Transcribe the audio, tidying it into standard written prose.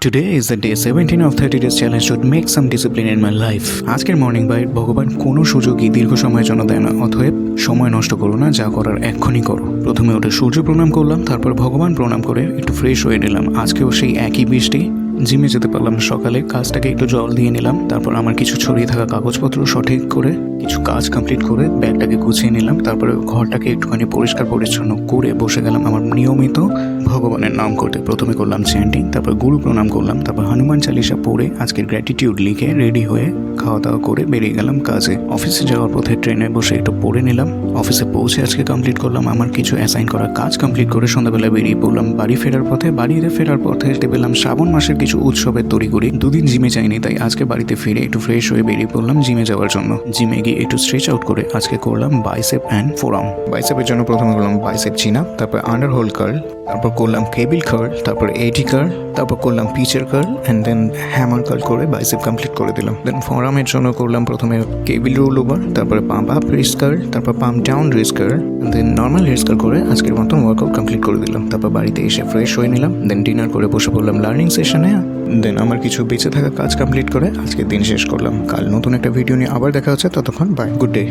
Today is the day 17 of 30 days challenge to make some discipline in my life. আজকের morning byte ভগবান কোনো সুযোগই দীর্ঘ সময়ের জন্য দেয় না, অতএব সময় নষ্ট করো না, যা করার এক্ষুনি করো। প্রথমে উঠে সূর্য প্রণাম করলাম, তারপর ভগবান প্রণাম করে একটু ফ্রেশ হয়ে নিলাম। আজকেও সেই একই বৃষ্টি, জিমে যেতে পারলাম সকালে, কাজটাকে একটু জল দিয়ে নিলাম। তারপর আমার কিছু ছড়িয়ে থাকা কাগজপত্র সঠিক করে কিছু কাজ কমপ্লিট করে ব্যাগটাকে গুছিয়ে নিলাম। তারপরে ঘরটাকে একটুখানি পরিষ্কার পরিচ্ছন্ন করে বসে গেলাম আমার নিয়মিত ভগবানের নাম করতে। প্রথমে করলাম চ্যান্টিং, তারপর গুরু প্রণাম করলাম, তারপর হনুমান চালিসা পড়ে আজকের গ্র্যাটিটিউড লিখে রেডি হয়ে খাওয়া দাওয়া করে বেরিয়ে গেলাম কাজে। অফিসে যাওয়ার পথে ট্রেনে বসে একটু পড়ে নিলাম। অফিসে পৌঁছে আজকে কমপ্লিট করলাম আমার কিছু অ্যাসাইন করা কাজ কমপ্লিট করে সন্ধ্যাবেলা বেরিয়ে পড়লাম বাড়ি ফেরার পথে। বাড়িতে ফেরার পথে পেলাম শ্রাবণ মাসের কিছু উৎসবের তড়িঘড়ি। দুদিন জিমে যাইনি, তাই আজকে বাড়িতে ফিরে একটু ফ্রেশ হয়ে বেরিয়ে পড়লাম জিমে যাওয়ার জন্য। জিমে গিয়ে একটু স্ট্রেচ আউট করে আজকে করলাম বাইসেপ অ্যান্ড ফোরাম। বাইসেপের জন্য প্রথমে করলাম বাইসেপ চিন আপ, তারপর আন্ডার হোল কার্ল, তারপর করলাম কেবিল কার্ল, তারপর এডি কার্ল, তারপর করলাম পিচের curl and then hammer curl করে বাইসেপ কমপ্লিট করে দিলাম। দেন ফোরামের জন্য করলাম প্রথমে কেবিল রোল ওভার, তারপরে পাম্প আপ রিস্ক কার্ল, তারপর pump down wrist curl, then normal wrist curl করে আজকের মতন ওয়ার্কআউট কমপ্লিট করে দিলাম। তারপর বাড়িতে এসে ফ্রেশ হয়ে নিলাম, দেন ডিনার করে বসে পড়লাম লার্নিং সেশনে। দেন আমার কিছু বেঁচে থাকা কাজ কমপ্লিট করে আজকের দিন শেষ করলাম। কাল নতুন একটা ভিডিও নিয়ে আবার দেখা হচ্ছে, ততক্ষণ বাই, গুড ডে।